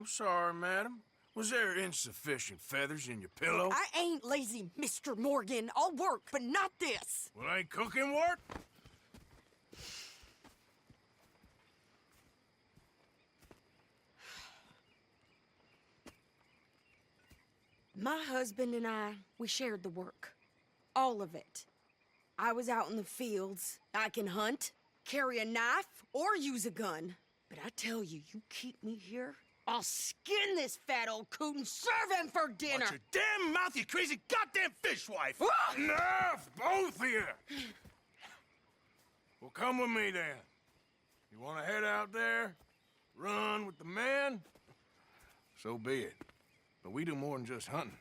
I'm sorry, madam. Was there insufficient feathers in your pillow? I ain't lazy, Mr. Morgan. I'll work, but not this. Well, ain't cooking work? My husband and I, we shared the work. All of it. I was out in the fields. I can hunt, carry a knife, or use a gun. But I tell you, you keep me here, I'll skin this fat old coot and serve him for dinner. Watch your damn mouth, you crazy goddamn fishwife! Ah! Enough, both of you! Well, come with me then. You want to head out there, run with the men? So be it. But we do more than just hunting.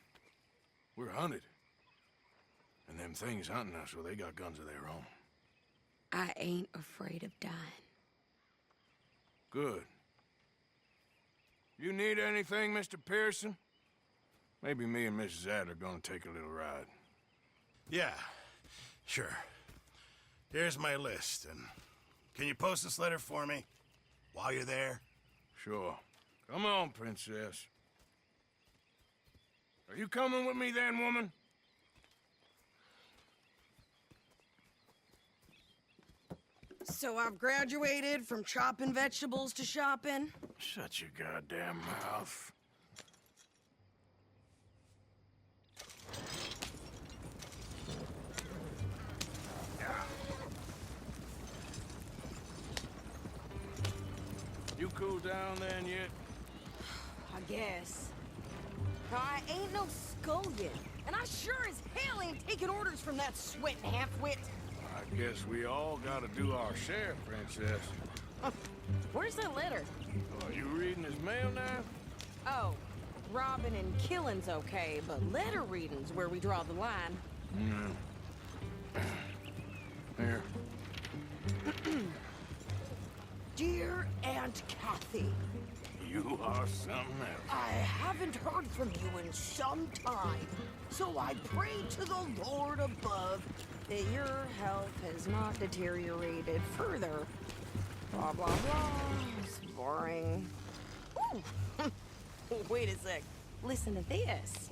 We're hunted. And them things hunting us, well, they got guns of their own. I ain't afraid of dying. Good. You need anything, Mr. Pearson? Maybe me and Mrs. Adler gonna take a little ride. Yeah, sure. Here's my list, and can you post this letter for me while you're there? Sure. Come on, princess. Are you coming with me then, woman? So I've graduated from chopping vegetables to shopping? Shut your goddamn mouth. You cool down then yet? I guess. I ain't no scullion, and I sure as hell ain't taking orders from that sweating half-wit. I guess we all gotta do our share, princess. Where's that letter? Are you reading his mail now? Oh, robbing and killing's okay, but letter reading's where we draw the line. Here. Dear Aunt Kathy, You are something else. I haven't heard from you in some time, so I pray to the Lord above that your health has not deteriorated further. Blah, blah, blah. It's boring. Ooh. Wait a sec. Listen to this.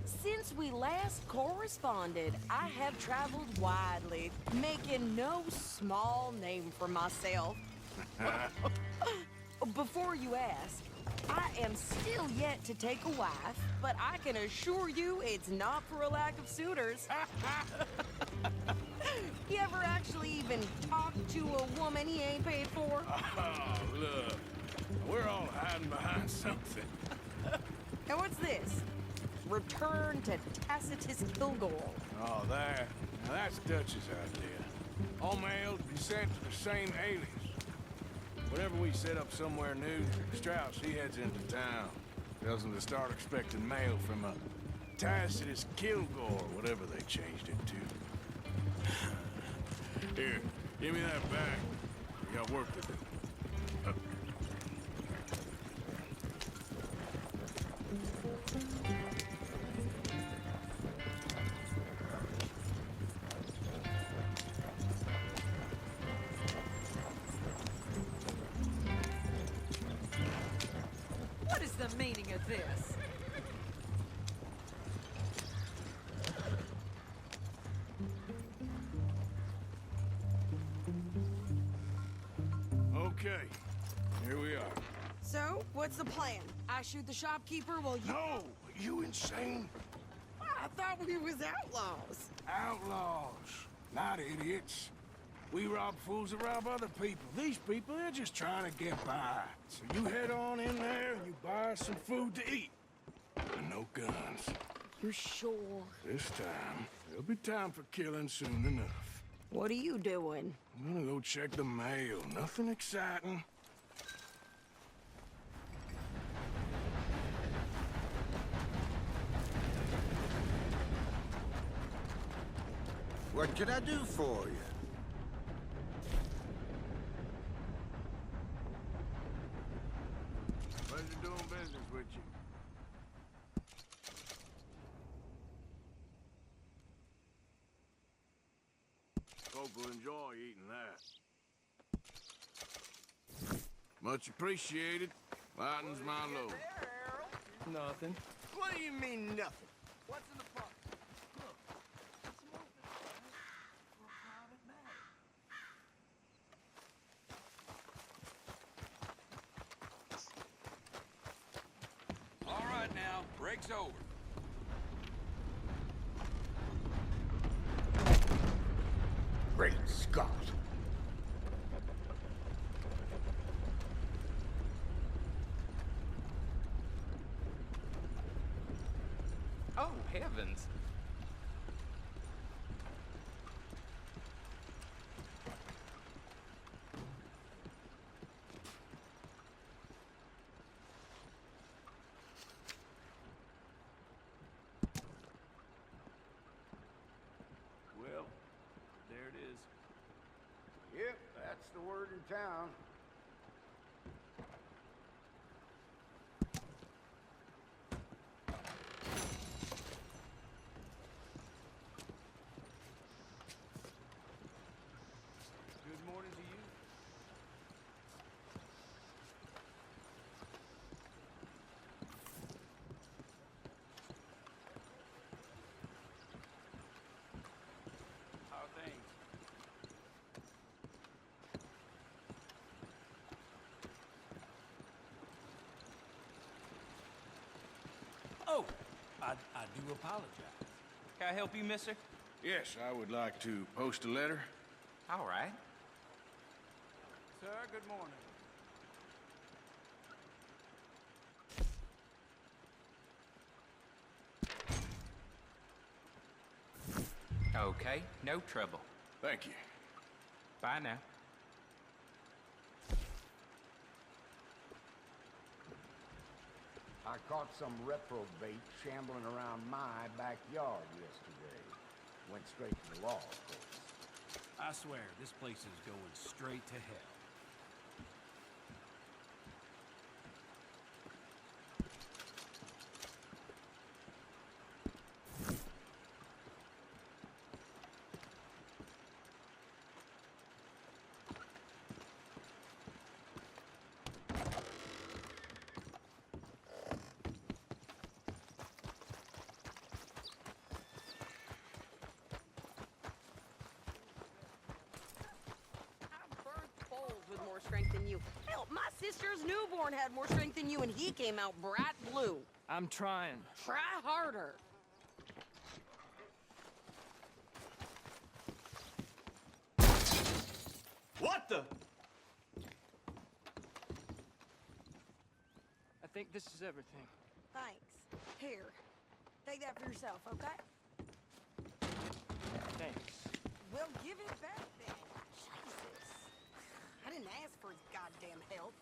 Since we last corresponded, I have traveled widely, making no small name for myself. Before you ask, I am still yet to take a wife, but I can assure you it's not for a lack of suitors. You ever actually even talked to a woman he ain't paid for? Oh, look. We're all hiding behind something. And what's this? Return to Tacitus Kilgore. Oh, there. Now that's Dutch's idea. All mail to be sent to the same alias. Whenever we set up somewhere new, Strauss, he heads into town. Tells them to start expecting mail from a Tacitus Kilgore, whatever they changed it to. Here, give me that bag. We got work to do. What is the meaning of this? Okay, here we are. So, what's the plan? I shoot the shopkeeper while you... No! You insane? I thought we was outlaws. Outlaws, not idiots. We rob fools that rob other people. These people, they're just trying to get by. So you head on in there and you buy some food to eat. And no guns. You sure? This time, there'll be time for killing soon enough. What are you doing? I'm gonna go check the mail. Nothing exciting. What can I do for you? Pleasure doing business with you. Folk will enjoy eating that. Much appreciated. Lightens my load. Nothing. What do you mean, nothing? What's in the pot? Look, it's some open for a private matter. All right now, break's over. Great Scott. Oh, heavens. Well, there it is. Yep, that's the word in town. Good morning to you. How are things? Oh, I do apologize. Can I help you, mister? Yes, I would like to post a letter. All right. Sir, good morning. Okay, no trouble. Thank you. Bye now. I caught some reprobate shambling around my backyard yesterday. Went straight to the law, of course. I swear, this place is going straight to hell. With more strength than you. Hell, my sister's newborn had more strength than you, and he came out bright blue. I'm trying. Try harder. What the? I think this is everything. Thanks. Here, take that for yourself, okay? Thanks. Well, give it back then. Jesus. I didn't ask for his goddamn help.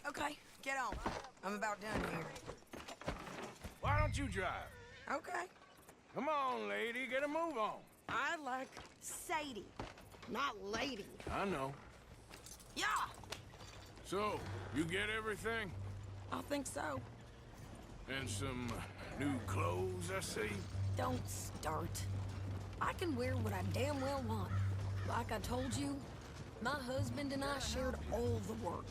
Okay, get on. I'm about done here. Why don't you drive? Okay. Come on, lady, get a move on. I like Sadie, not lady. I know. Yeah, So, you get everything? I think so. And some new clothes, I see? Don't start. I can wear what I damn well want. Like I told you, my husband and I shared all the work.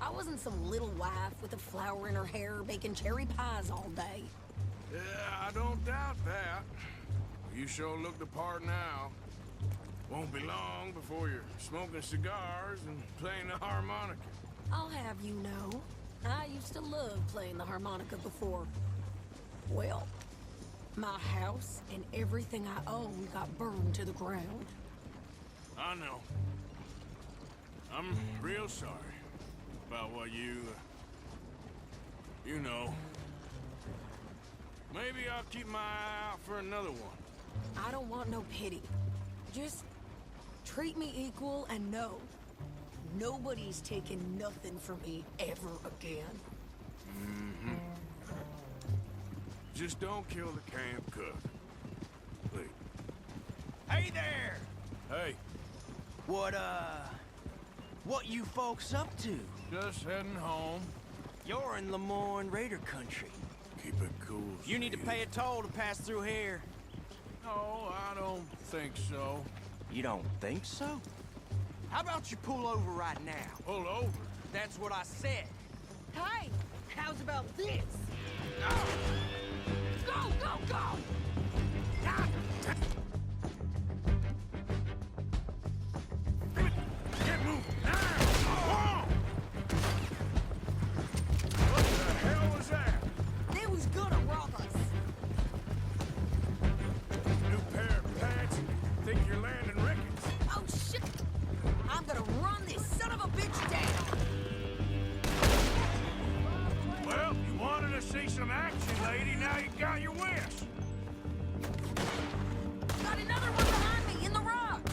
I wasn't some little wife with a flower in her hair baking cherry pies all day. Yeah, I don't doubt that. You sure look the part now. Won't be long before you're smoking cigars and playing the harmonica. I'll have you know, I used to love playing the harmonica before. Well, my house and everything I own got burned to the ground. I know. I'm real sorry about what you know. Maybe I'll keep my eye out for another one. I don't want no pity. Just treat me equal and know nobody's taking nothing from me ever again. Just don't kill the camp cook. Please. Hey there! Hey, What you folks up to? just heading home. You're in Lemoyne Raider country. You need to pay a toll to pass through here. No, I don't think so. You don't think so? How about you pull over right now? Pull over. That's what I said. Hey, how's about this? Go, go, go! Get moving now! Whoa! What the hell was that? They was gonna rob us. New pair of pants? Think you're landing Ricketts? Oh, shit! I'm gonna run this son of a bitch down. Well, you wanted to see some action, lady. Now you got your wish. Got another one behind me in the rocks.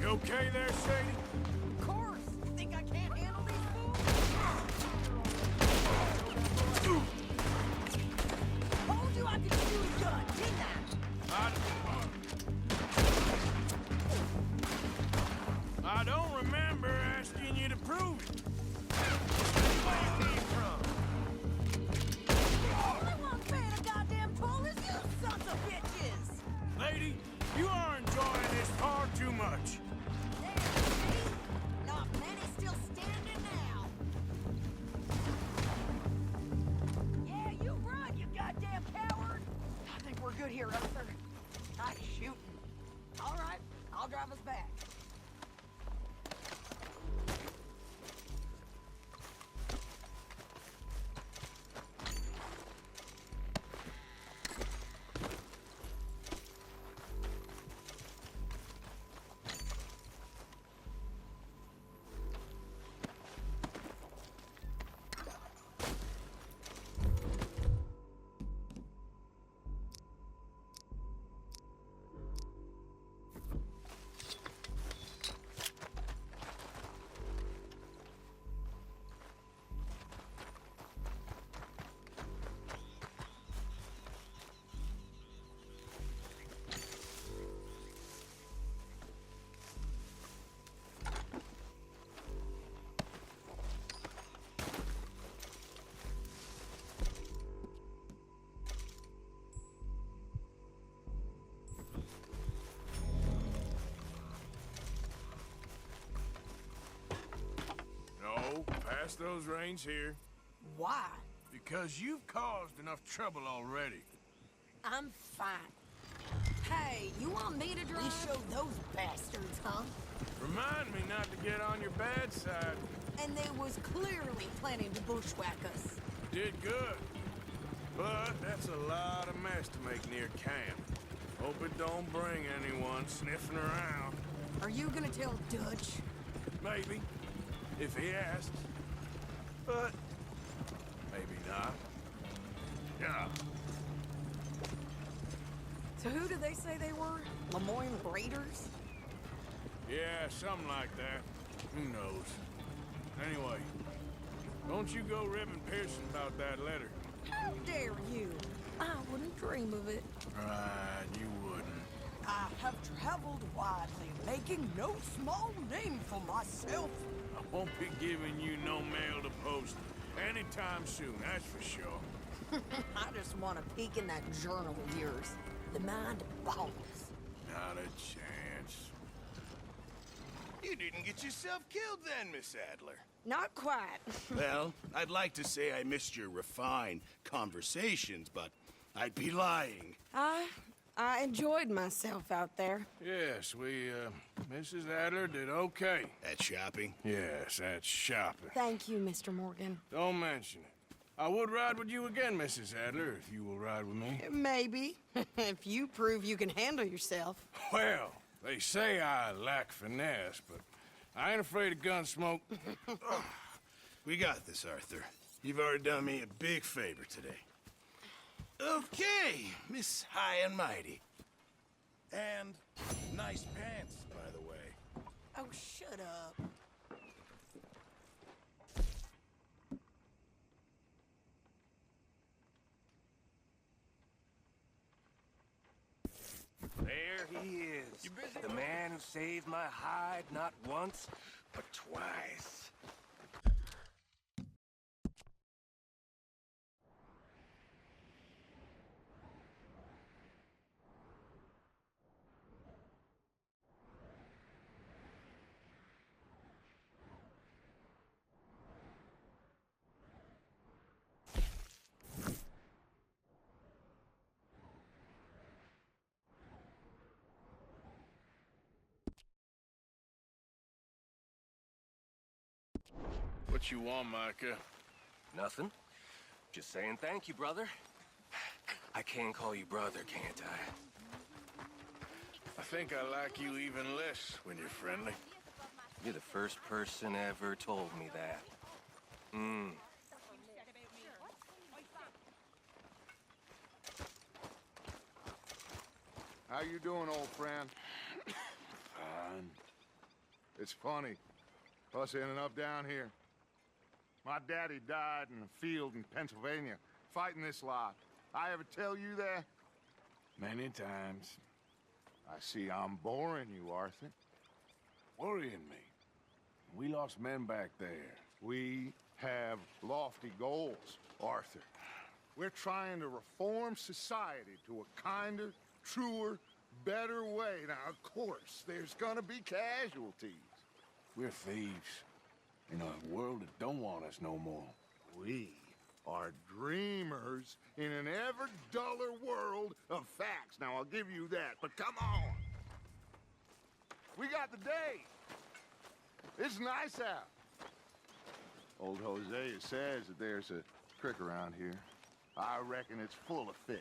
You okay there, Sadie? Of course. You think I can't handle these fools? Told you I could shoot a gun, didn't I don't remember asking you to prove it. Where you came from? I? Only one paying a goddamn toll is you sons of bitches. Lady, you are enjoying this far too much. There, see? Not many still standing now. Yeah, you run, you goddamn coward. I think we're good here, Arthur. Nice shooting. All right, I'll drive us back. No, pass those reins here. Why? Because you've caused enough trouble already. I'm fine. Hey, you want me to drive? We showed those bastards, huh? Remind me not to get on your bad side. And they was clearly planning to bushwhack us. Did good. But that's a lot of mess to make near camp. Hope it don't bring anyone sniffing around. Are you gonna tell Dutch? Maybe. If he asks. But maybe not. Yeah. So who did they say they were? Lemoyne Raiders? Yeah, something like that. Who knows? Anyway, don't you go ribbing Pearson about that letter. How dare you? I wouldn't dream of it. Right, you wouldn't. I have traveled widely, making no small name for myself. I won't be giving you no mail to post anytime soon, that's for sure. I just want to peek in that journal of yours. The mind boggles. Not a chance. You didn't get yourself killed then, Miss Adler. Not quite. Well, I'd like to say I missed your refined conversations, but I'd be lying. I enjoyed myself out there. Yes, Mrs. Adler did okay. At shopping? Yes, that's shopping. Thank you, Mr. Morgan. Don't mention it. I would ride with you again, Mrs. Adler, if you will ride with me. Maybe. If you prove you can handle yourself. Well, they say I lack finesse, but I ain't afraid of gun smoke. We got this, Arthur. You've already done me a big favor today. Okay, Miss High and Mighty. And nice pants, by the way. Oh, shut up. who saved my hide not once, but twice. What you want, Micah? Nothing. Just saying thank you, brother. I can call you brother, can't I? I think I like you even less when you're friendly. You're the first person ever told me that. How you doing, old friend? Fine. It's funny, us ending up down here. My daddy died in a field in Pennsylvania, fighting this lot. I ever tell you that? Many times. I see I'm boring you, Arthur. Worrying me. We lost men back there. We have lofty goals, Arthur. We're trying to reform society to a kinder, truer, better way. Now, of course, there's gonna be casualties. We're thieves. In a world that don't want us no more. We are dreamers in an ever duller world of facts. Now, I'll give you that, but come on. We got the day. It's nice out. Old Hosea says that there's a creek around here. I reckon it's full of fish.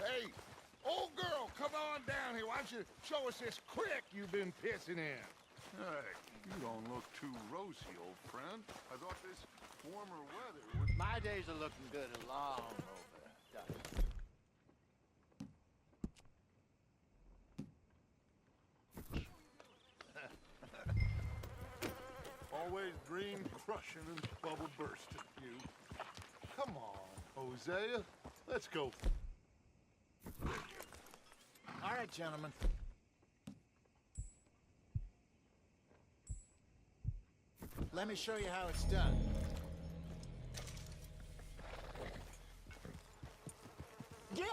Hey, old girl, come on down here. Why don't you show us this creek you've been pissing in? Hey, you don't look too rosy, old friend. I thought this warmer weather would... My days are looking good along over, Dutch. Always dream crushing and bubble bursting, you. Come on, Hosea. Let's go. All right, gentlemen. Let me show you how it's done. Get!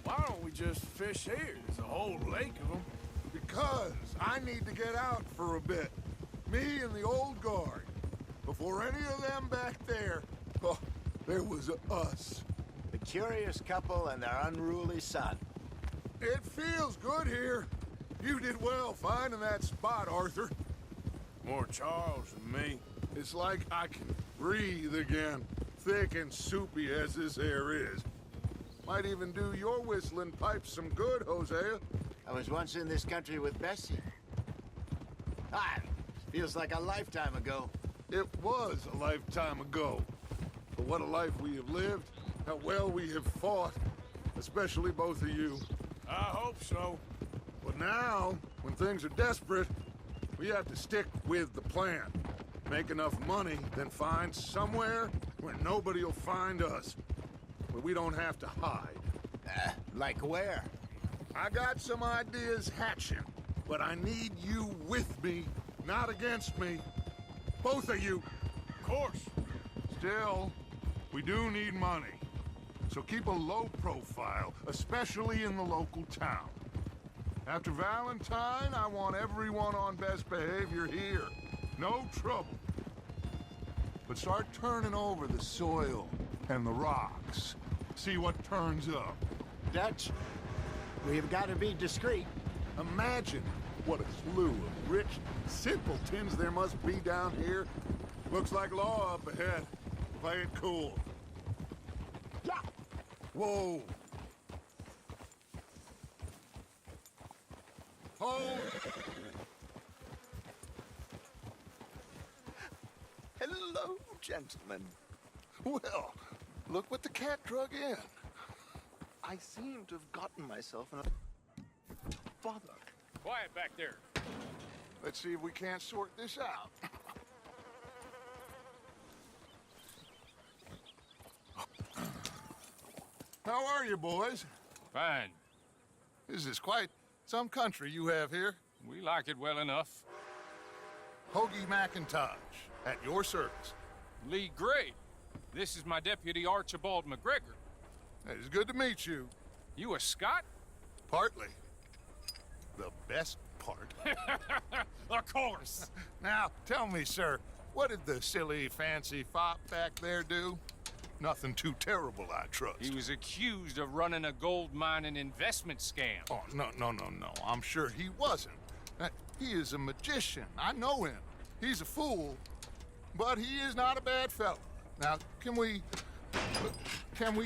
Why don't we just fish here? There's a whole lake of them. Because I need to get out for a bit. Me and the old guard. Before any of them back there, oh, there was us. The curious couple and their unruly son. It feels good here. You did well finding that spot, Arthur. More Charles than me. It's like I can breathe again, thick and soupy as this air is. Might even do your whistling pipes some good, Hosea. I was once in this country with Bessie. Feels like a lifetime ago. It was a lifetime ago. But what a life we have lived, how well we have fought, especially both of you. I hope so. But now, when things are desperate, we have to stick with the plan. Make enough money, then find somewhere where nobody will find us. Where we don't have to hide. Like where? I got some ideas hatching, but I need you with me, not against me. Both of you. Of course. Still, we do need money. So keep a low profile, especially in the local town. After Valentine, I want everyone on best behavior here. No trouble. But start turning over the soil and the rocks. See what turns up. Dutch, we've got to be discreet. Imagine What a slew of rich simpletons there must be down here. Looks like law up ahead. Play it cool. Yeah. Whoa. Hold. Hello, gentlemen. Well, look what the cat drug in. I seem to have gotten myself in a bother. Quiet back there. Let's see if we can't sort this out. How are you, boys? Fine. This is quite some country you have here. We like it well enough. Hoagie McIntosh, at your service. Lee Gray. This is my deputy, Archibald McGregor. It's good to meet you. You a Scot? Partly. The best part. Of course. Now, tell me, sir, what did the silly, fancy fop back there do? Nothing too terrible, I trust. He was accused of running a gold mining investment scam. Oh, no. I'm sure he wasn't. He is a magician. I know him. He's a fool, but he is not a bad fellow. Now, can we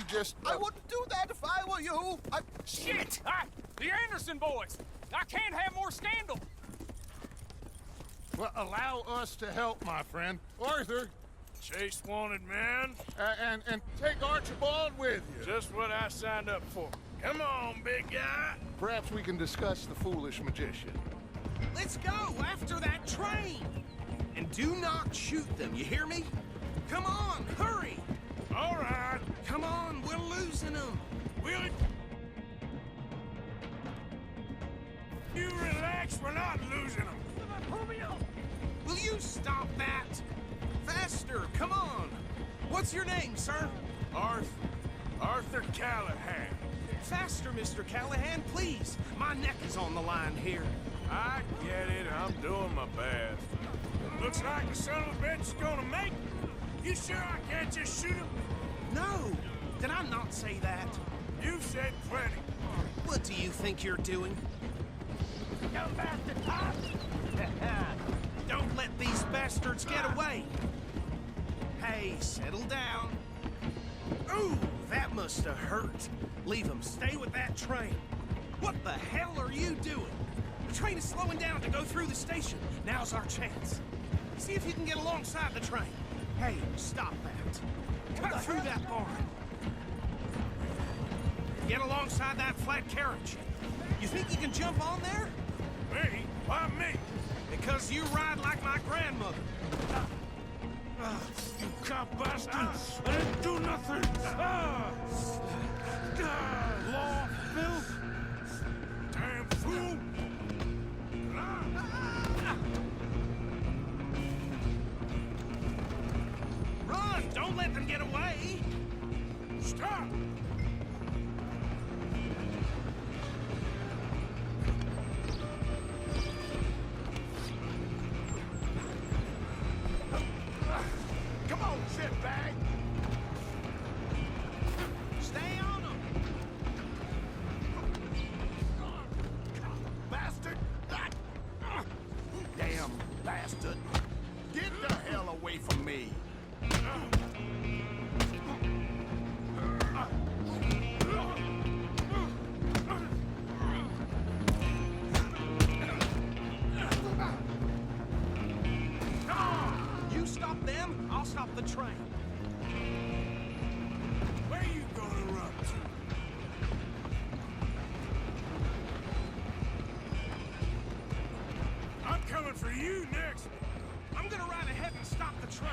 just... I wouldn't do that if I were you. Shit! The Anderson boys! I can't have more scandal! Well, allow us to help, my friend. Arthur. Chase wanted man. And take Archibald with you. Just what I signed up for. Come on, big guy. Perhaps we can discuss the foolish magician. Let's go after that train! And do not shoot them, you hear me? Come on, hurry! All right. Come on, we're losing them. You relax, we're not losing them. Will you stop that? Faster, come on! What's your name, sir? Arthur Callahan. Faster, Mr. Callahan, please. My neck is on the line here. I get it, I'm doing my best. Looks like the son of a bitch is gonna make it. You sure I can't just shoot him? No, did I not say that? You said plenty. What do you think you're doing? Come back to top. Don't let these bastards get away. Hey, settle down. Ooh, that must have hurt. Leave them. Stay with that train. What the hell are you doing? The train is slowing down to go through the station. Now's our chance. See if you can get alongside the train. Hey, stop that. Cut through that barn. Get alongside that flat carriage. You think you can jump on there? Me? Why me? Because you ride like my grandmother. You cop bastard! I didn't do nothing! Law, Bill! Damn fool! Run! Don't let them get away! Stop! Come on, shitbag! Stay on them! Bastard! Damn bastard! Get the hell away from me! You stop them, I'll stop the train. Where you gonna run to? I'm coming for you next. I'm gonna ride ahead and stop the train.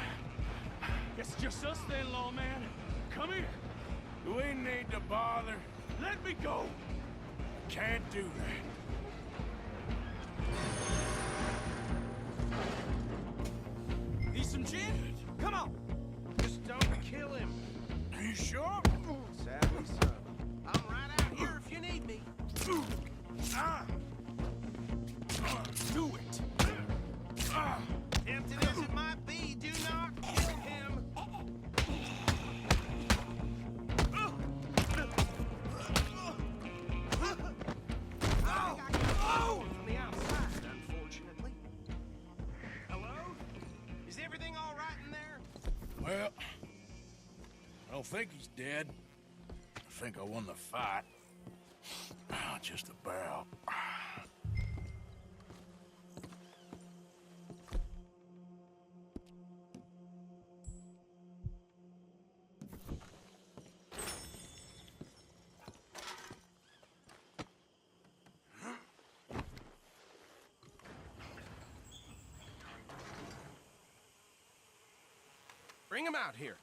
It's just us then, lawman. Come here. Do we need to bother? Let me go. Can't do that. Need some gin? Come on. Just don't kill him. Are you sure? Sadly so. I'm right out here if you need me. Do it. Tempted as it might be, do not kill him. From the outside. think he's dead. I think I won the fight. Just about. Bring him out here.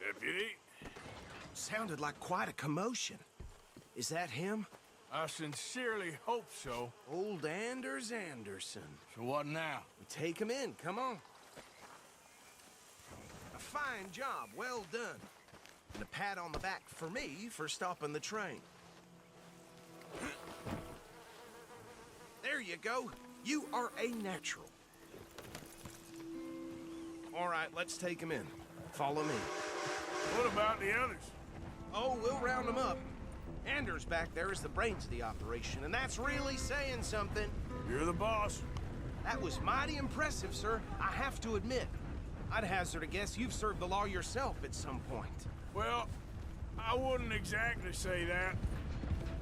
Deputy? Sounded like quite a commotion. Is that him? I sincerely hope so. Old Anders Anderson. So what now? Take him in, come on. A fine job, well done. And a pat on the back for me for stopping the train. There you go. You are a natural. All right, let's take him in. Follow me. What about the others? Oh, we'll round them up. Anders back there is the brains of the operation, and that's really saying something. You're the boss. That was mighty impressive, sir. I have to admit. I'd hazard a guess you've served the law yourself at some point. Well, I wouldn't exactly say that.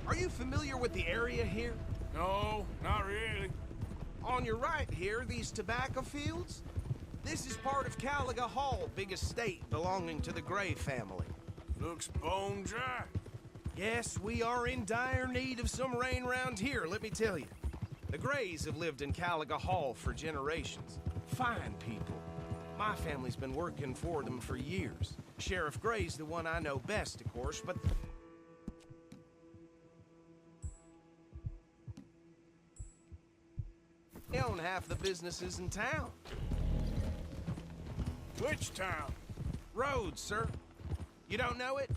Are you familiar with the area here? No, not really. On your right here, these tobacco fields? This is part of Caliga Hall, big estate belonging to the Gray family. Looks bone dry. Yes, we are in dire need of some rain round here, let me tell you. The Grays have lived in Caliga Hall for generations. Fine people. My family's been working for them for years. Sheriff Gray's the one I know best, of course, but... they own half the businesses in town. Which town? Rhodes, sir. You don't know it?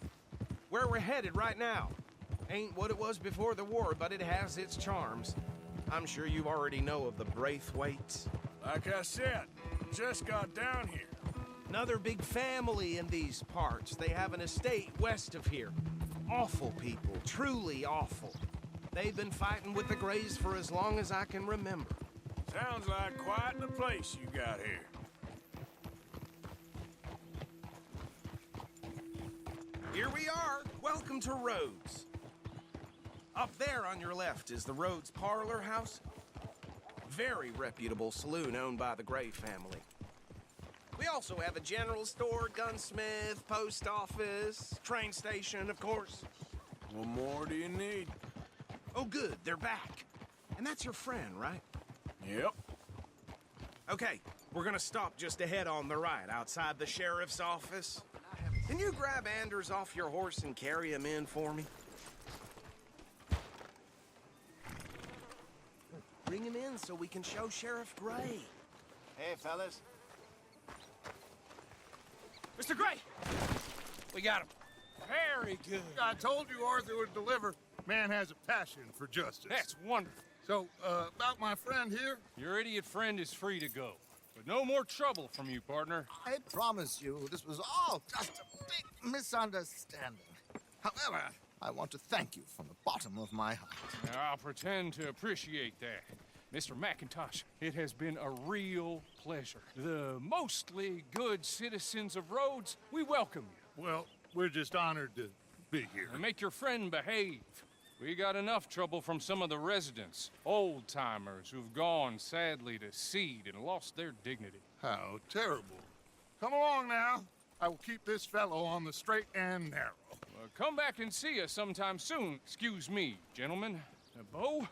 Where we're headed right now. Ain't what it was before the war, but it has its charms. I'm sure you already know of the Braithwaites. Like I said, just got down here. Another big family in these parts. They have an estate west of here. Awful people, truly awful. They've been fighting with the Grays for as long as I can remember. Sounds like quite the place you got here. Here we are. Welcome to Rhodes. Up there on your left is the Rhodes Parlor House. Very reputable saloon owned by the Gray family. We also have a general store, gunsmith, post office, train station, of course. What more do you need? Oh, good. They're back. And that's your friend, right? Yep. Okay, we're gonna stop just ahead on the right, outside the sheriff's office. Can you grab Anders off your horse and carry him in for me? Bring him in so we can show Sheriff Gray. Hey, fellas. Mr. Gray! We got him. Very good. I told you Arthur would deliver. Man has a passion for justice. That's wonderful. So, about my friend here? Your idiot friend is free to go. But no more trouble from you, partner. I promise you, this was all just a big misunderstanding. However, I want to thank you from the bottom of my heart. Now, I'll pretend to appreciate that. Mr. McIntosh, it has been a real pleasure. The mostly good citizens of Rhodes, we welcome you. Well, we're just honored to be here. And make your friend behave. We got enough trouble from some of the residents, old-timers who've gone, sadly, to seed and lost their dignity. How terrible. Come along now. I will keep this fellow on the straight and narrow. Well, come back and see us sometime soon. Excuse me, gentlemen. Beau,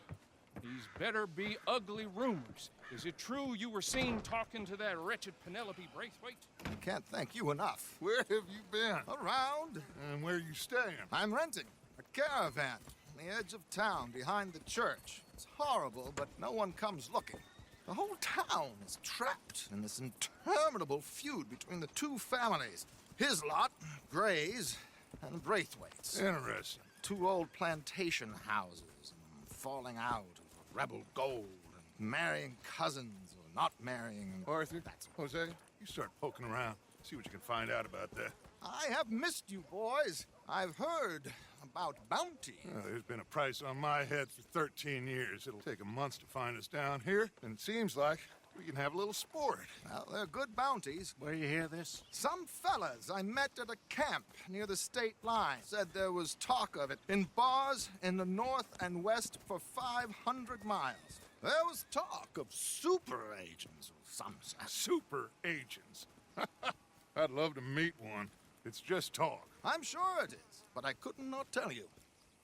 these better be ugly rumors. Is it true you were seen talking to that wretched Penelope Braithwaite? I can't thank you enough. Where have you been? Around. And where are you staying? I'm renting a caravan on the edge of town behind the church. It's horrible, but no one comes looking. The whole town is trapped in this interminable feud between the two families. His lot, Grays, and Braithwaite's. Interesting. Two old plantation houses, falling out of rebel gold, and marrying cousins or not marrying. Arthur, that's Jose, you start poking around. See what you can find out about that. I have missed you, boys. I've heard about bounty. There's been a price on my head for 13 years. It'll take a month to find us down here, and it seems like We can have a little sport. Well, they're good bounties. Where you hear this? Some fellas I met at a camp near the state line said there was talk of it in bars in the north and west for 500 miles. There was talk of super agents of some sort. Super agents. I'd love to meet one. It's just talk. I'm sure it is, but I couldn't not tell you.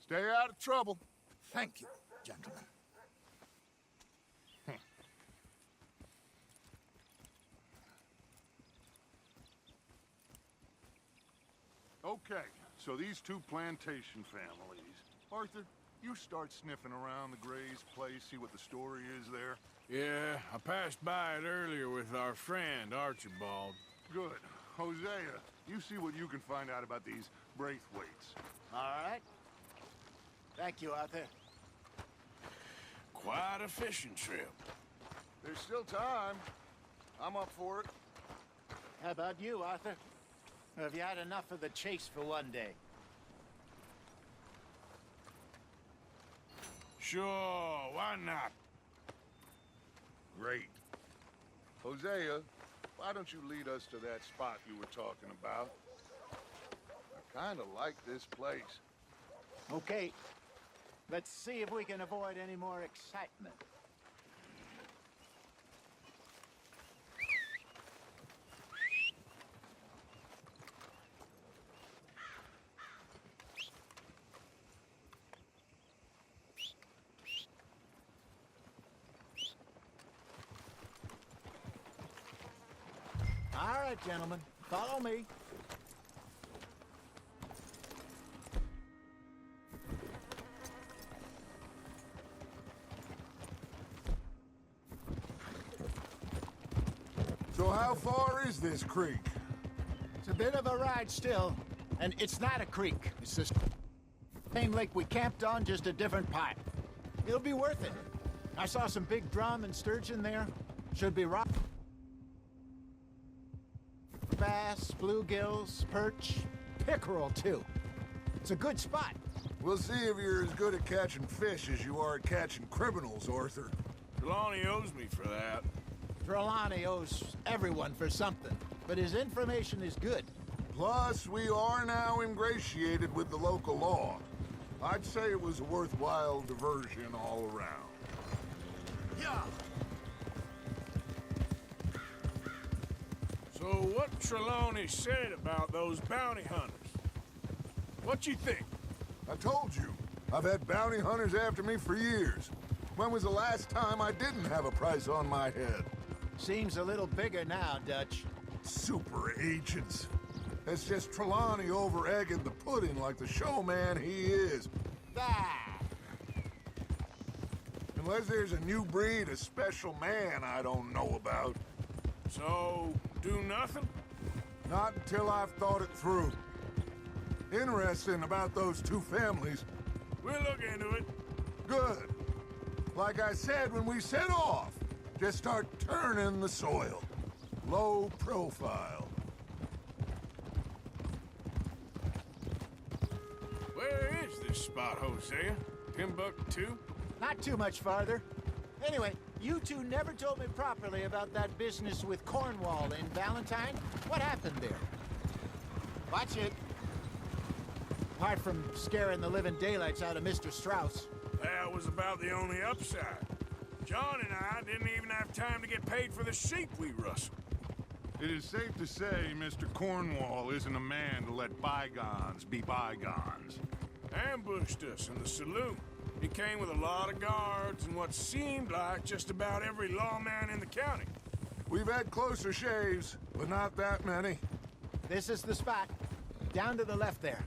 Stay out of trouble. Thank you, gentlemen. Okay, so these two plantation families. Arthur, you start sniffing around the Gray's place, see what the story is there. Yeah, I passed by it earlier with our friend, Archibald. Good. Hosea, you see what you can find out about these Braithwaites. All right. Thank you, Arthur. Quite a fishing trip. There's still time. I'm up for it. How about you, Arthur? Or have you had enough of the chase for one day? Sure, why not? Great. Hosea, why don't you lead us to that spot you were talking about? I kind of like this place. Okay. Let's see if we can avoid any more excitement. All right, gentlemen, follow me. So how far is this creek? It's a bit of a ride still, and it's not a creek. It's the same lake we camped on, just a different part. It'll be worth it. I saw some big drum and sturgeon there. Should be rock. Bass, bluegills, perch, pickerel, too. It's a good spot. We'll see if you're as good at catching fish as you are at catching criminals, Arthur. Trelawney owes me for that. Trelawney owes everyone for something, but his information is good. Plus, we are now ingratiated with the local law. I'd say it was a worthwhile diversion all around. Yeah. So what Trelawney said about those bounty hunters? What you think? I told you, I've had bounty hunters after me for years. When was the last time I didn't have a price on my head? Seems a little bigger now, Dutch. Super agents. It's just Trelawney over-egging the pudding like the showman he is. Ah. Unless there's a new breed of special man I don't know about. So, do nothing? Not until I've thought it through. Interesting about those two families. We'll look into it. Good. Like I said when we set off, just start turning the soil. Low profile. Where is this spot, Hosea? Timbuktu? Not too much farther. Anyway, you two never told me properly about that business with Cornwall in Valentine. What happened there? Watch it. Apart from scaring the living daylights out of Mr. Strauss. That was about the only upside. John and I didn't even have time to get paid for the sheep we rustled. It is safe to say Mr. Cornwall isn't a man to let bygones be bygones. Ambushed us in the saloon. He came with a lot of guards and what seemed like just about every lawman in the county. We've had closer shaves, but not that many. This is the spot. Down to the left there.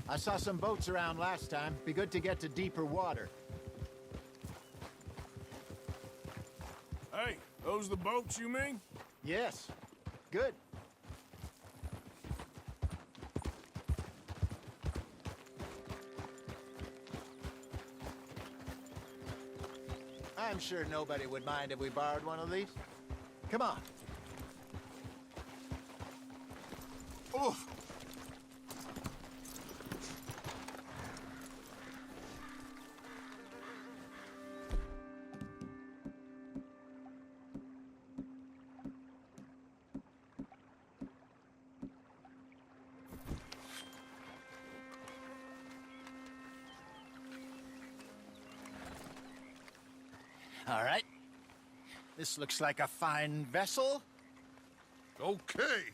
I saw some boats around last time. Be good to get to deeper water. Hey, those the boats you mean? Yes. Good. I'm sure nobody would mind if we borrowed one of these. Come on. Oh, All right. This looks like a fine vessel. Okay.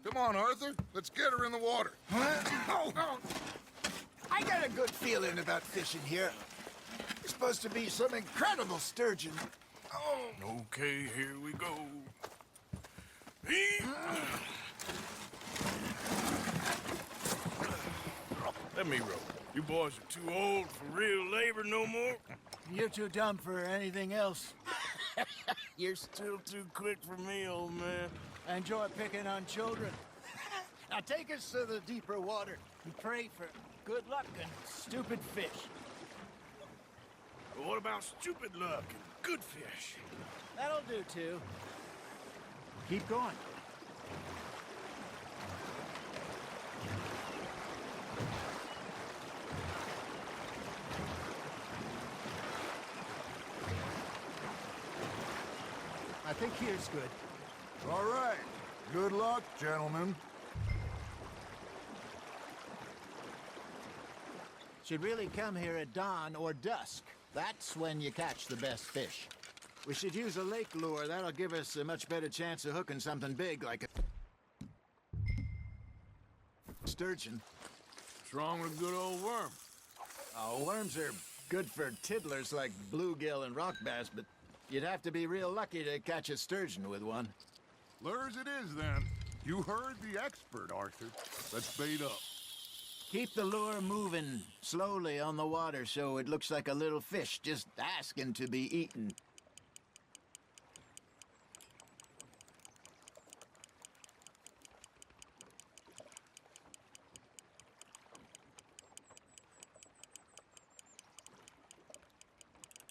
Come on, Arthur. Let's get her in the water. I got a good feeling about fishing here. It's supposed to be some incredible sturgeon. Okay, here we go. Let me row. You boys are too old for real labor no more. You're too dumb for anything else. You're still too quick for me, old man. I enjoy picking on children. Now take us to the deeper water and pray for good luck and stupid fish. But what about stupid luck and good fish? That'll do, too. Keep going. I think here's good. All right. Good luck, gentlemen. Should really come here at dawn or dusk. That's when you catch the best fish. We should use a lake lure. That'll give us a much better chance of hooking something big like a sturgeon. What's wrong with a good old worm? Oh, worms are good for tiddlers like bluegill and rock bass, but you'd have to be real lucky to catch a sturgeon with one. Lures it is, then. You heard the expert, Arthur. Let's bait up. Keep the lure moving slowly on the water so it looks like a little fish just asking to be eaten.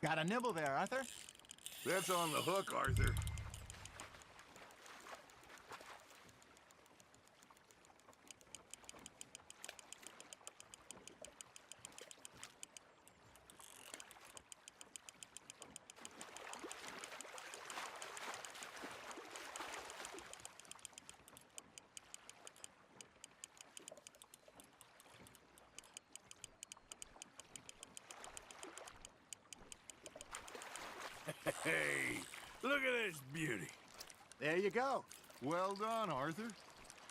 Got a nibble there, Arthur? That's on the hook, Arthur. Hey, look at this beauty. There you go. Well done, Arthur.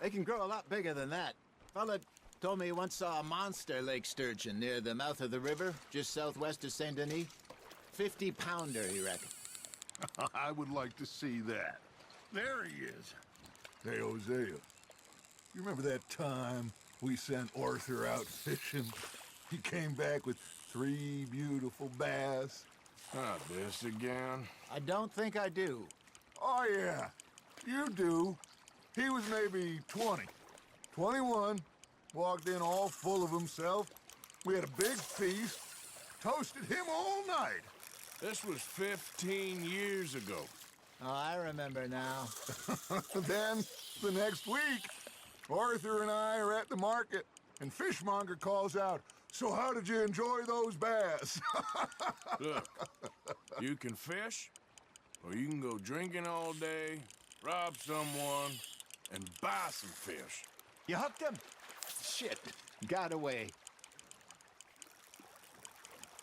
They can grow a lot bigger than that. Fella told me he once saw a monster lake sturgeon near the mouth of the river, just southwest of Saint Denis. 50-pounder, he reckoned. I would like to see that. There he is. Hey, Hosea. You remember that time we sent Arthur out fishing? He came back with 3 beautiful bass. Not this again. I don't think I do. Oh, yeah. You do. He was maybe 20. 21. Walked in all full of himself. We had a big feast. Toasted him all night. This was 15 years ago. Oh, I remember now. Then, the next week, Arthur and I are at the market, and Fishmonger calls out, "So how did you enjoy those bass?" Look, you can fish, or you can go drinking all day, rob someone, and buy some fish. You hooked him? Shit, got away.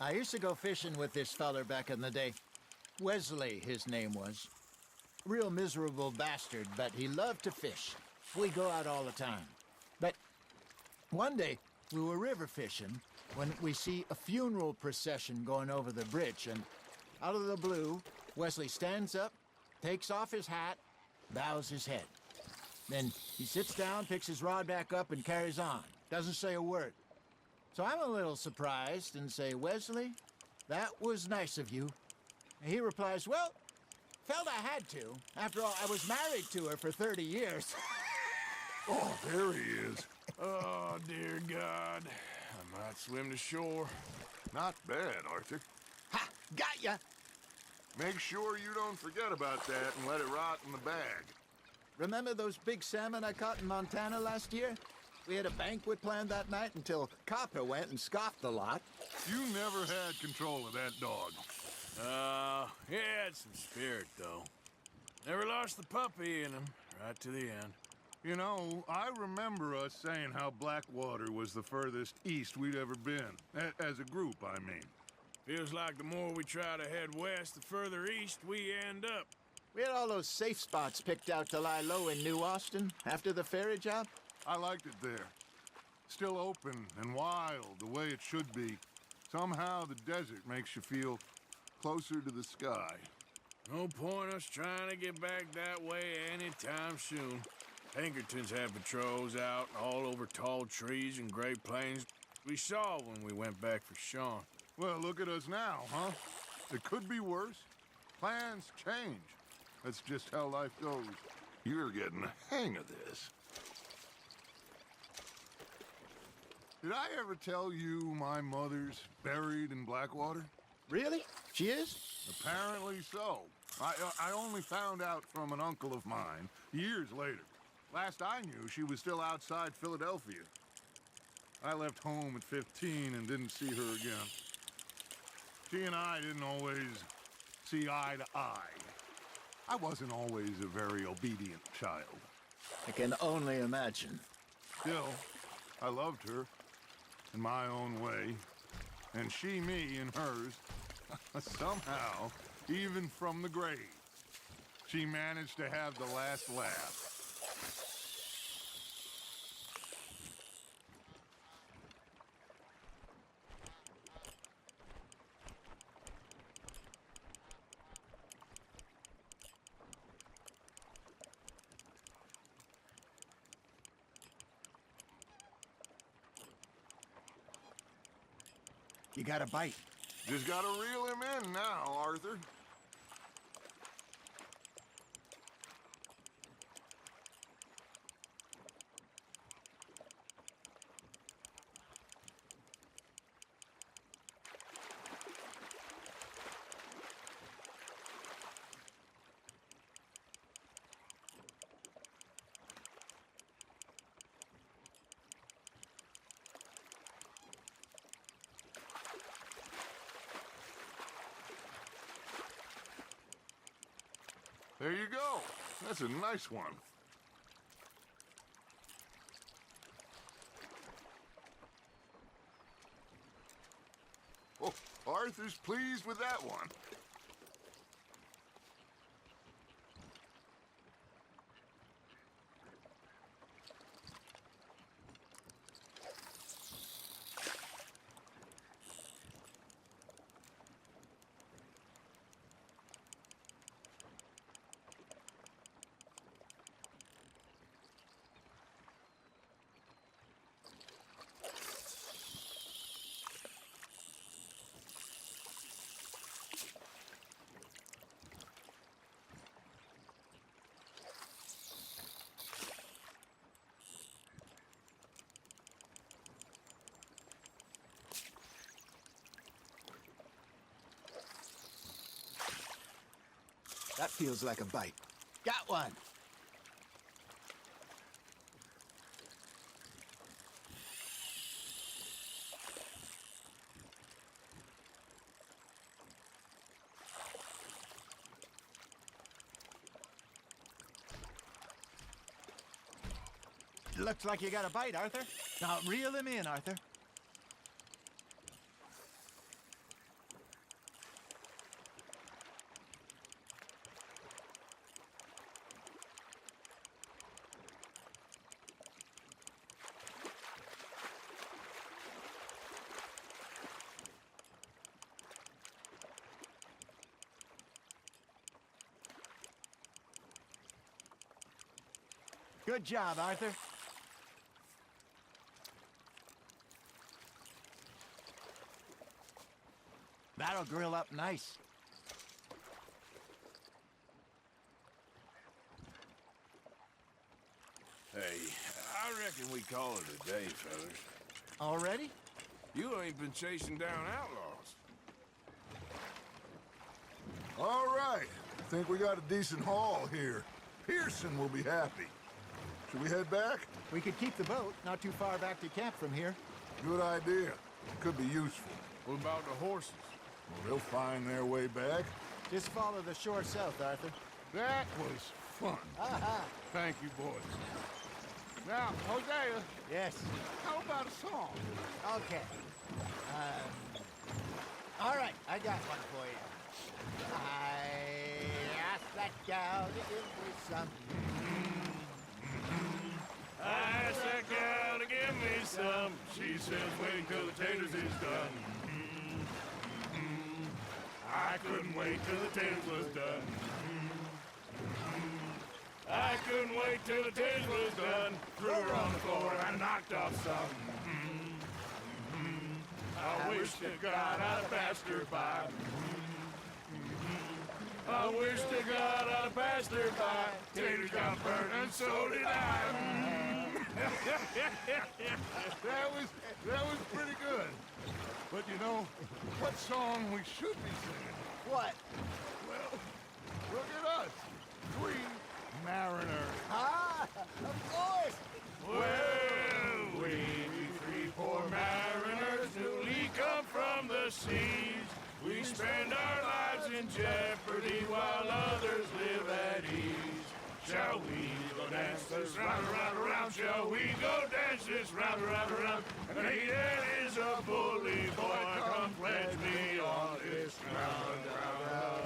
I used to go fishing with this feller back in the day. Wesley, his name was. Real miserable bastard, but he loved to fish. We'd go out all the time. But one day, we were river fishing when we see a funeral procession going over the bridge, and out of the blue, Wesley stands up, takes off his hat, bows his head. Then he sits down, picks his rod back up, and carries on. Doesn't say a word. So I'm a little surprised and say, "Wesley, that was nice of you." And he replies, "Well, felt I had to. After all, I was married to her for 30 years. Oh, there he is. Oh, dear God. I might swim to shore. Not bad, Arthur. Ha! Got ya! Make sure you don't forget about that and let it rot in the bag. Remember those big salmon I caught in Montana last year? We had a banquet planned that night until Copper went and scoffed the lot. You never had control of that dog. He had some spirit, though. Never lost the puppy in him, right to the end. You know, I remember us saying how Blackwater was the furthest east we'd ever been. As a group, I mean. Feels like the more we try to head west, the further east we end up. We had all those safe spots picked out to lie low in New Austin after the ferry job. I liked it there. Still open and wild, the way it should be. Somehow the desert makes you feel closer to the sky. No point us trying to get back that way anytime soon. Pinkertons had patrols out all over tall trees and Great Plains. We saw when we went back for Sean. Well, look at us now, huh? It could be worse. Plans change. That's just how life goes. You're getting the hang of this. Did I ever tell you my mother's buried in Blackwater? Really? She is? Apparently so. I only found out from an uncle of mine years later. Last I knew, she was still outside Philadelphia. I left home at 15 and didn't see her again. She and I didn't always see eye to eye. I wasn't always a very obedient child. I can only imagine. Still, I loved her in my own way, and she me in hers. Somehow, even from the grave, she managed to have the last laugh. You got a bite. Just gotta reel him in now, Arthur. There you go. That's a nice one. Oh, Arthur's pleased with that one. That feels like a bite. Got one. Looks like you got a bite, Arthur. Now reel him in, Arthur. Good job, Arthur. That'll grill up nice. Hey, I reckon we call it a day, fellas. Already? You ain't been chasing down outlaws. All right. I think we got a decent haul here. Pearson will be happy. Should we head back? We could keep the boat not too far back to camp from here. Good idea. Could be useful. What about the horses? Well, they'll find their way back. Just follow the shore south, Arthur. That was fun. Thank you, boys. Now, Hosea. Yes. How about a song? Okay. All right, I got one for you. I asked that gal to give me some. I asked that gal to give me some. She says wait till the taters is done. I couldn't wait till the taters was done. I couldn't wait till the taters was done. Threw her on the floor and knocked off some. I wish to God I'd passed her by. I wish to God I'd passed her by. Taters got burnt and so did I. That was pretty good. But you know, what song we should be singing? What? Well, look at us. 3 mariners. Ah, of course. Well, we 3 poor mariners newly come from the seas. We spend our lives in jeopardy while others live at ease. Shall we go dance this round, around, around? Shall we go dance this round, around, around? And he that is a bully boy, come pledge me on this ground, ground.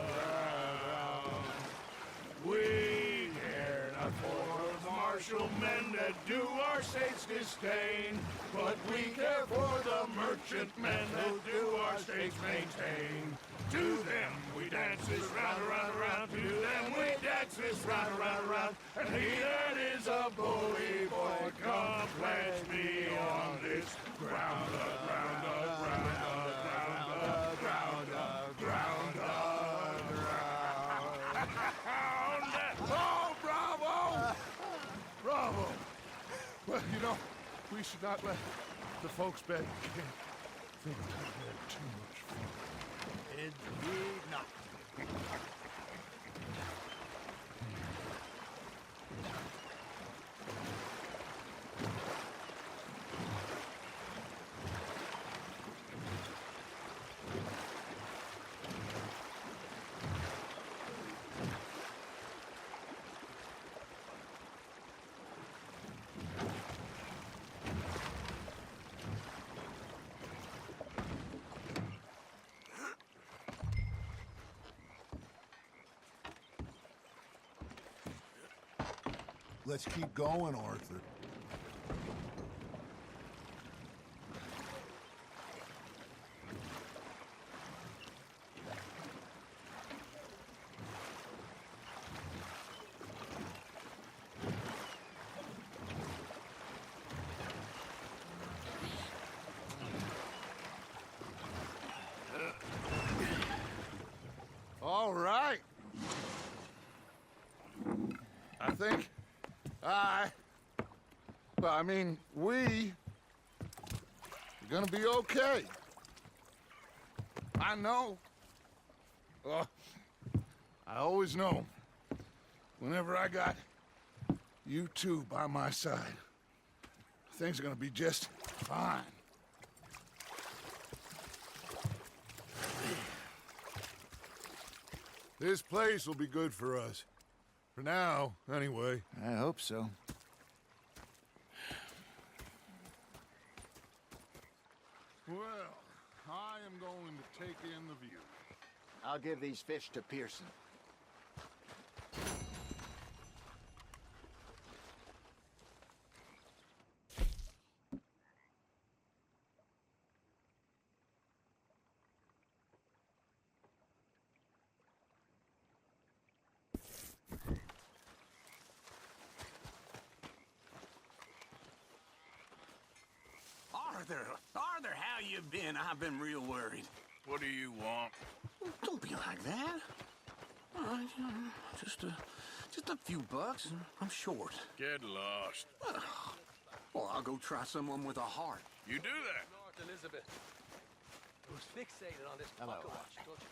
We care not for the martial men that do our state's disdain, but we care for the merchant men that do our state's maintain. To them we dance this round, around, around. To them we dance this round, around, around. And he that is a bully boy, come pledge me on this ground, ground, ground, ground, ground, ground, ground. Oh, bravo! Bravo! Well, you know, we should not let the folks back in camp think we had too much fun. Indeed not. Let's keep going, Arthur. All right. I think we are gonna be okay. I know. I always know. Whenever I got you two by my side, things are gonna be just fine. This place will be good for us. For now, anyway. I hope so. Well, I am going to take in the view. I'll give these fish to Pearson. Arthur, how you been? I've been real worried. What do you want? Don't be like that. All right, just a few bucks. I'm short. Get lost. Well, I'll go try someone with a heart. You do that. North Elizabeth, who's fixated on this Hello. fucker watch, don't you?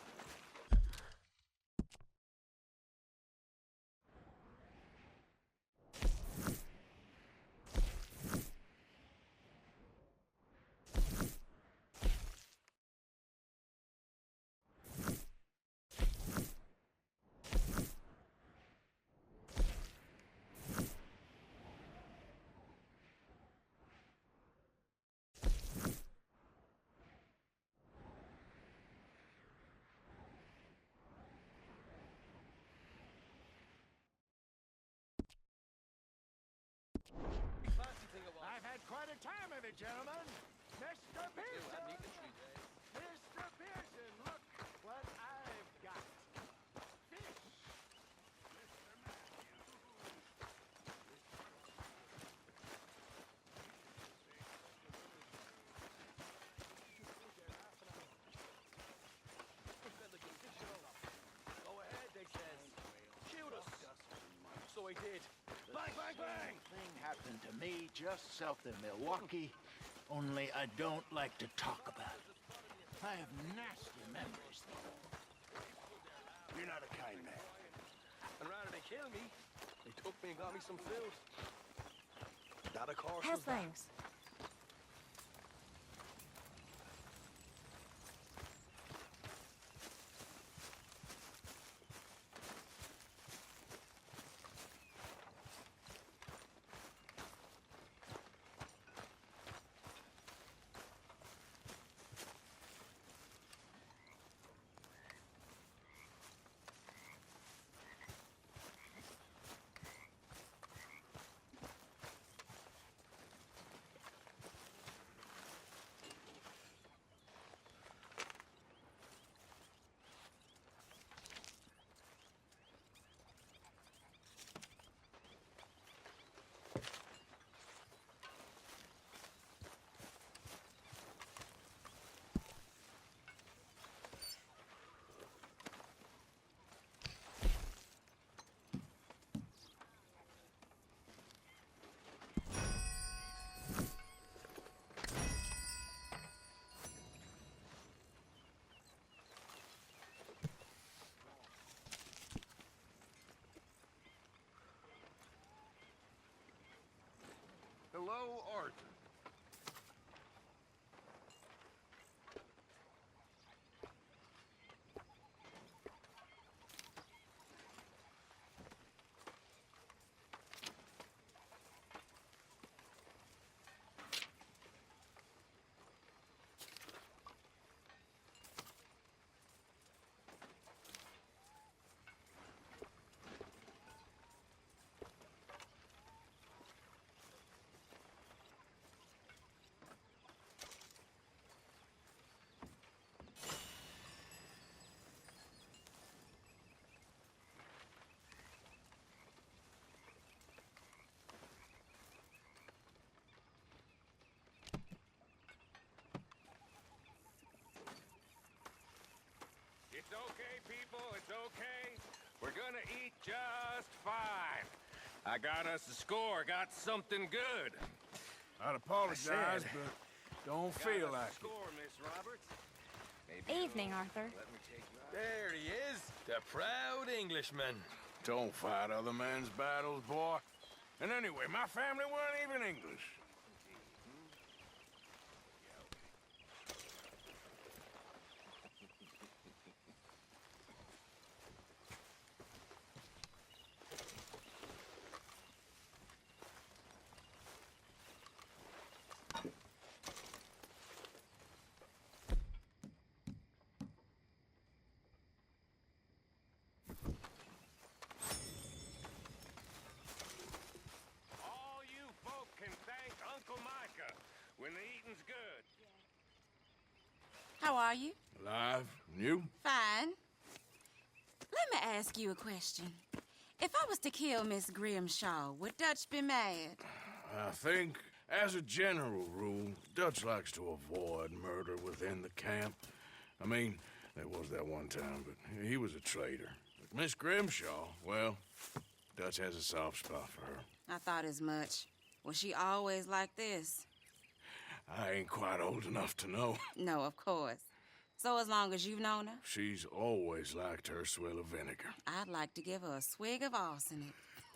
the time of it, gentlemen. Mr. Pearson! Mr. Pearson, look what I've got. Fish! Go ahead, they says. Shoot us. So he did. Bang, bang, bang! Thing happened to me just south of Milwaukee, only I don't like to talk about it. I have nasty memories, though. You're not a kind man. And rather than kill me, they took me and got me some food. That, of course, How's was that. things? Hello, Arthur. It's okay, people, it's okay. We're gonna eat just fine. I got us a score, got something good. I'd apologize, but don't feel like it. Score, Miss Roberts. Evening, Arthur. There he is, the proud Englishman. Don't fight other men's battles, boy. And anyway, my family weren't even English. All you folk can thank Uncle Micah when the eating's good. How are you? Alive? And you? Fine. Let me ask you a question. If I was to kill Miss Grimshaw, would Dutch be mad? I think, as a general rule, Dutch likes to avoid murder within the camp. I mean, there was that one time, but he was a traitor. But Miss Grimshaw, well, Dutch has a soft spot for her. I thought as much. Was she always like this? I ain't quite old enough to know. No, of course. So as long as you've known her? She's always liked her swill of vinegar. I'd like to give her a swig of arsenic.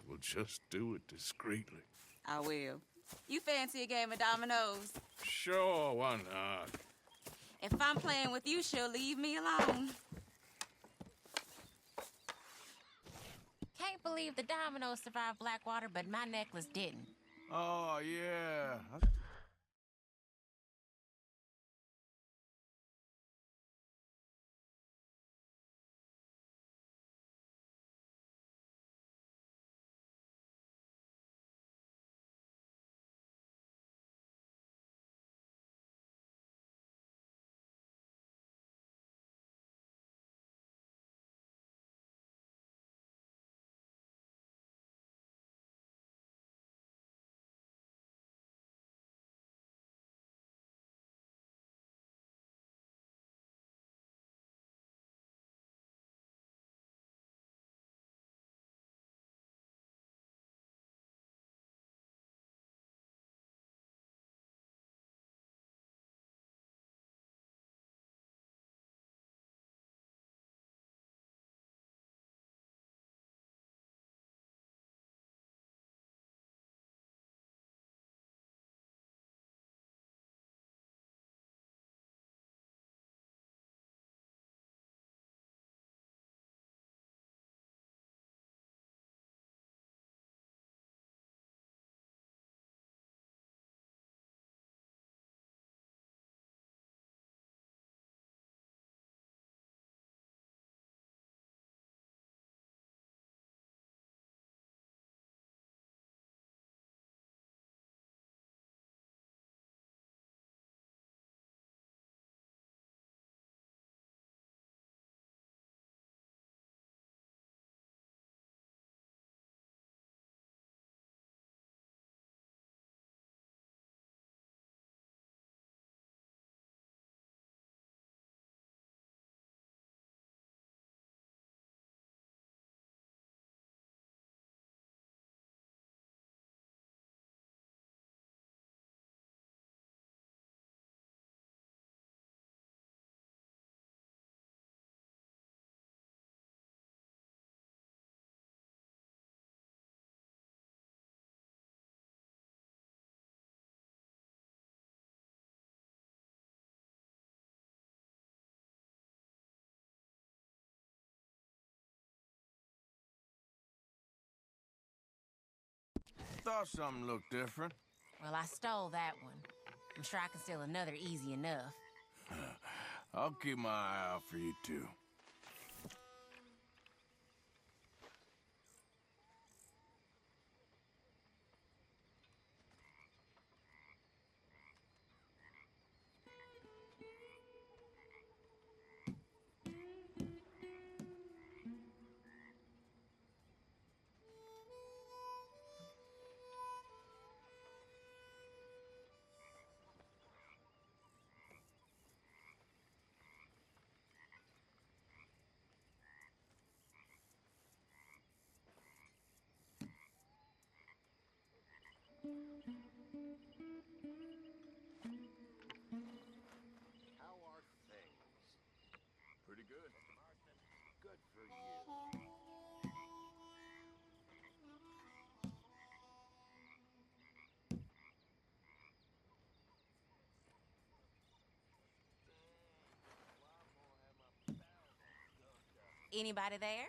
We'll just do it discreetly. I will. You fancy a game of dominoes? Sure, why not? If I'm playing with you, she'll leave me alone. Can't believe the dominoes survived Blackwater, but my necklace didn't. Oh, yeah. thought something looked different. Well, I stole that one. I'm sure I can steal another easy enough. I'll keep my eye out for you two. How are things? Pretty good. Good for you. Anybody there?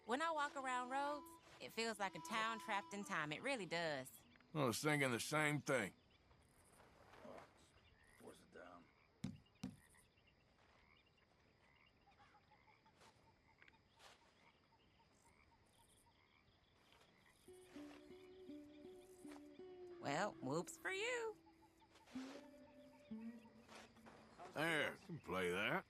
When I walk around roads, it feels like a town trapped in time. It really does. I was thinking the same thing. Force it down. Well, whoops for you. There, can play that.